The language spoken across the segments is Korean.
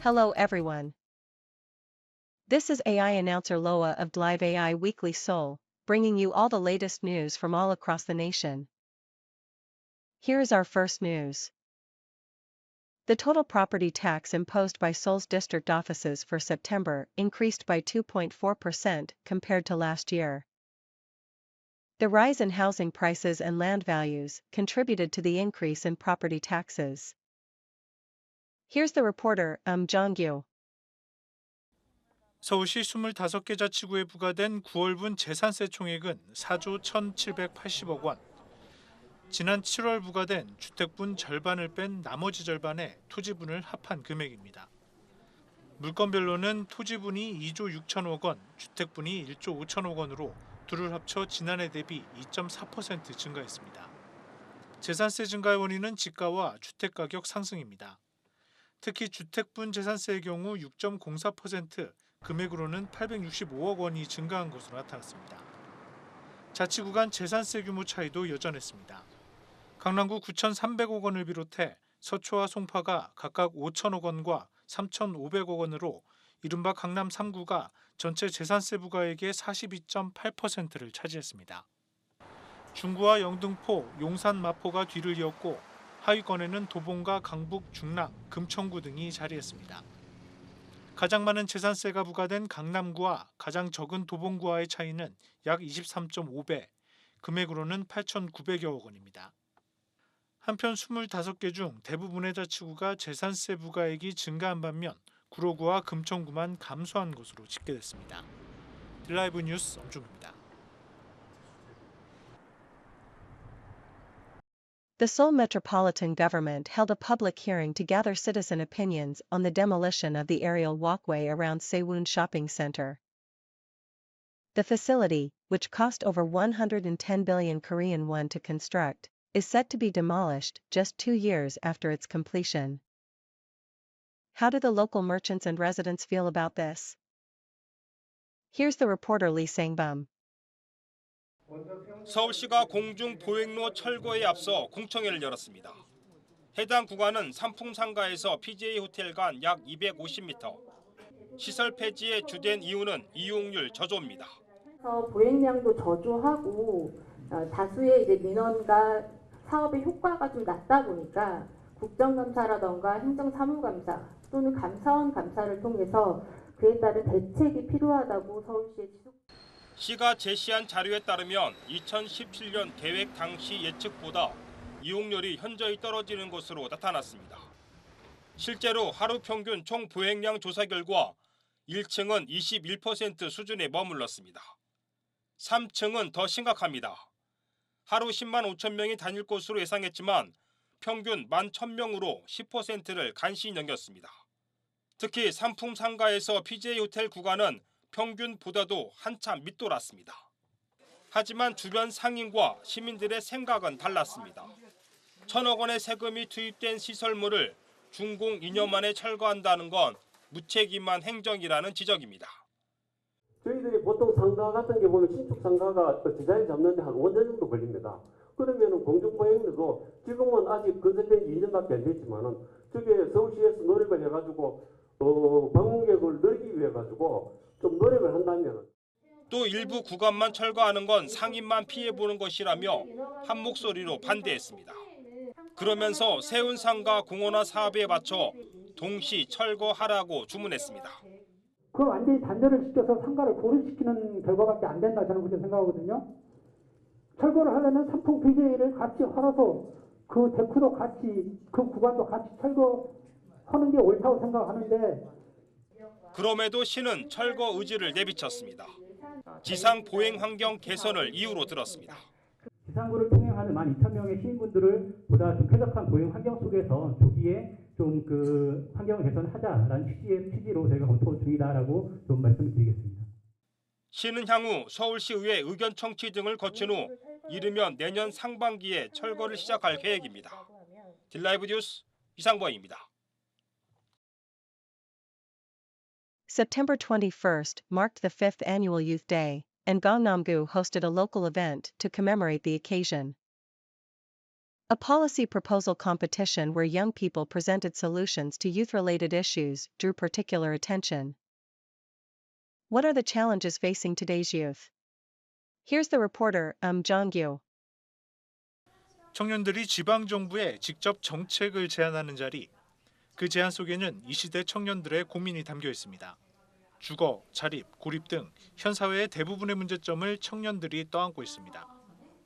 Hello everyone. This is AI announcer Loa of Live AI Weekly Seoul, bringing you all the latest news from all across the nation. Here is our first news. The total property tax imposed by Seoul's district offices for September increased by 2.4% compared to last year. The rise in housing prices and land values contributed to the increase in property taxes. Here's the reporter, Jong-gyu. 서울시 25개 자치구에 부과된 9월분 재산세 총액은 4조 1,780억 원. 지난 7월 부과된 주택분 절반을 뺀 나머지 절반의 토지분을 합한 금액입니다. 물건별로는 토지분이 2조 6천억 원, 주택분이 1조 5천억 원으로 둘을 합쳐 지난해 대비 2.4% 증가했습니다. 재산세 증가의 원인은 집가와 주택가격 상승입니다. 특히 주택분 재산세의 경우 6.04%, 금액으로는 865억 원이 증가한 것으로 나타났습니다. 자치구 간 재산세 규모 차이도 여전했습니다. 강남구 9,300억 원을 비롯해 서초와 송파가 각각 5천억 원과 3,500억 원으로 이른바 강남 3구가 전체 재산세 부과액의 42.8%를 차지했습니다. 중구와 영등포, 용산, 마포가 뒤를 이었고 하위권에는 도봉과 강북, 중랑, 금천구 등이 자리했습니다. 가장 많은 재산세가 부과된 강남구와 가장 적은 도봉구와의 차이는 약 23.5배, 금액으로는 8,900여억 원입니다. 한편 25개 중 대부분의 자치구가 재산세 부과액이 증가한 반면 구로구와 금천구만 감소한 것으로 집계됐습니다. 딜라이브 뉴스 엄중입니다. The Seoul Metropolitan Government held a public hearing to gather citizen opinions on the demolition of the aerial walkway around Sewon Shopping Center. The facility, which cost over 110 billion Korean won to construct, is set to be demolished just 2 years after its completion. How do the local merchants and residents feel about this? Here's the reporter Lee Sang-bum. 서울시가 공중 보행로 철거에 앞서 공청회를 열었습니다. 해당 구간은 삼풍상가에서 PJ 호텔 간 약 250m. 시설 폐지의 주된 이유는 이용률 저조입니다. 보행량도 저조하고 다수의 이제 민원과 사업의 효과가 좀 낮다 보니까 국정감사라던가 행정사무감사 또는 감사원 감사를 통해서 그에 따른 대책이 필요하다고 서울시에 지속. 시가 제시한 자료에 따르면 2017년 계획 당시 예측보다 이용률이 현저히 떨어지는 것으로 나타났습니다. 실제로 하루 평균 총 보행량 조사 결과 1층은 21% 수준에 머물렀습니다. 3층은 더 심각합니다. 하루 10만 5천 명이 다닐 것으로 예상했지만 평균 11,000명으로 10%를 간신히 넘겼습니다. 특히 삼풍상가에서 PJ 호텔 구간은 평균보다도 한참 밑돌았습니다. 하지만 주변 상인과 시민들의 생각은 달랐습니다. 1,000억 원의 세금이 투입된 시설물을 준공 2년 만에 철거한다는 건 무책임한 행정이라는 지적입니다. 저희들이 보통 상가 같은 게 보면 신축 상가가 디자인 잡는데 한 5년 정도 걸립니다. 그러면은 공중보행로도 지금은 아직 건설된 지 2년밖에 안 됐지만은 저게 서울시에서 노력을 해가지고 방문객을 늘리기 위해 가지고 좀 노력을 한다면. 또 일부 구간만 철거하는 건 상인만 피해보는 것이라며 한 목소리로 반대했습니다. 그러면서 세운상가 공원화 사업에 맞춰 동시 철거하라고 주문했습니다. 그 완전히 단절을 시켜서 상가를 고립시키는 결과밖에 안 된다 저는 그렇게 생각하거든요. 철거를 하려면 삼풍 PJ를 같이 헐어서 그 데크도 같이 그 구간도 같이 철거하는 게 옳다고 생각하는데. 그럼에도 시는 철거 의지를 내비쳤습니다. 지상 보행 환경 개선을 이유로 들었습니다. 지상구를 통행하는 12,000명의 시민분들을 보다 좀 쾌적한 보행 환경 속에서 조기에 좀 그 환경 개선하자라는 취지로 저희가 검토 중이다라고 좀 말씀드리겠습니다. 시는 향후 서울시의회 의견 청취 등을 거친 후 이르면 내년 상반기에 철거를 시작할 계획입니다. 딜라이브 뉴스 이상범입니다. September 21st marked the 5th annual Youth Day, and Gangnam-gu hosted a local event to commemorate the occasion. A policy proposal competition where young people presented solutions to youth-related issues drew particular attention. What are the challenges facing today's youth? Here's the reporter, Jong-gyu. 청년들이 지방 정부에 직접 정책을 제안하는 자리. 그 제안 속에는 이 시대 청년들의 고민이 담겨 있습니다. 주거, 자립, 고립 등 현 사회의 대부분의 문제점을 청년들이 떠안고 있습니다.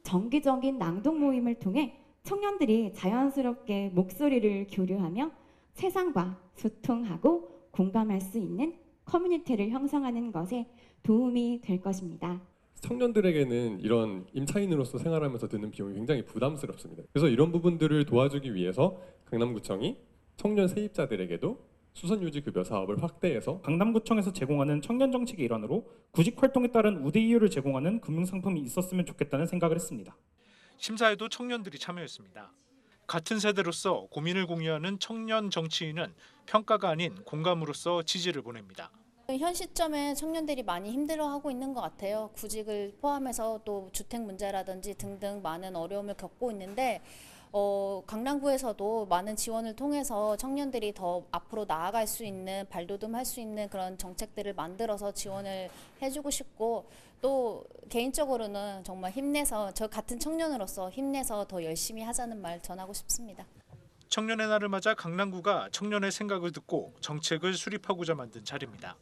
정기적인 낭독 모임을 통해 청년들이 자연스럽게 목소리를 교류하며 세상과 소통하고 공감할 수 있는 커뮤니티를 형성하는 것에 도움이 될 것입니다. 청년들에게는 이런 임차인으로서 생활하면서 드는 비용이 굉장히 부담스럽습니다. 그래서 이런 부분들을 도와주기 위해서 강남구청이 청년 세입자들에게도 수선유지급여 사업을 확대해서 강남구청에서 제공하는 청년 정책의 일환으로 구직 활동에 따른 우대 이유를 제공하는 금융상품이 있었으면 좋겠다는 생각을 했습니다. 심사에도 청년들이 참여했습니다. 같은 세대로서 고민을 공유하는 청년 정치인은 평가가 아닌 공감으로서 지지를 보냅니다. 현 시점에 청년들이 많이 힘들어하고 있는 것 같아요. 구직을 포함해서 또 주택 문제라든지 등등 많은 어려움을 겪고 있는데 강남구에서도 많은 지원을 통해서 청년들이 더 앞으로 나아갈 수 있는 발돋움할 수 있는 그런 정책들을 만들어서 지원을 해주고 싶고 또 개인적으로는 정말 힘내서 저 같은 청년으로서 힘내서 더 열심히 하자는 말 전하고 싶습니다. 청년의 날을 맞아 강남구가 청년의 생각을 듣고 정책을 수립하고자 만든 자리입니다.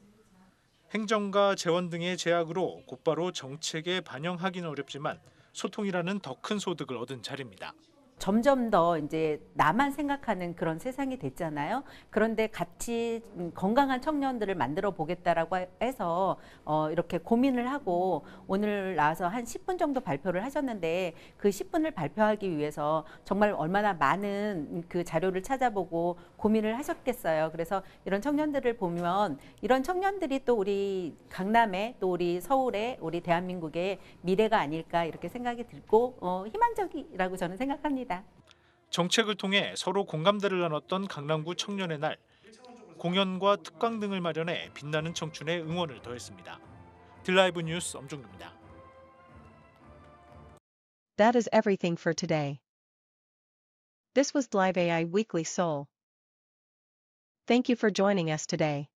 행정과 재원 등의 제약으로 곧바로 정책에 반영하기는 어렵지만 소통이라는 더 큰 소득을 얻은 자리입니다. 점점 더 이제 나만 생각하는 그런 세상이 됐잖아요. 그런데 같이 건강한 청년들을 만들어 보겠다라고 해서 이렇게 고민을 하고 오늘 나와서 한 10분 정도 발표를 하셨는데 그 10분을 발표하기 위해서 정말 얼마나 많은 그 자료를 찾아보고 고민을 하셨겠어요. 그래서 이런 청년들을 보면 이런 청년들이 또 우리 강남에 또 우리 서울에 우리 대한민국의 미래가 아닐까 이렇게 생각이 들고 희망적이라고 저는 생각합니다. 정책을 통해 서로 공감대를 나눴던 강남구 청년의 날. 공연과 특강 등을 마련해 빛나는 청춘에 응원을 더했습니다. 딜라이브 뉴스 엄종규입니다. That is everything for today. This was Live AI Weekly Seoul. Thank you for joining us today.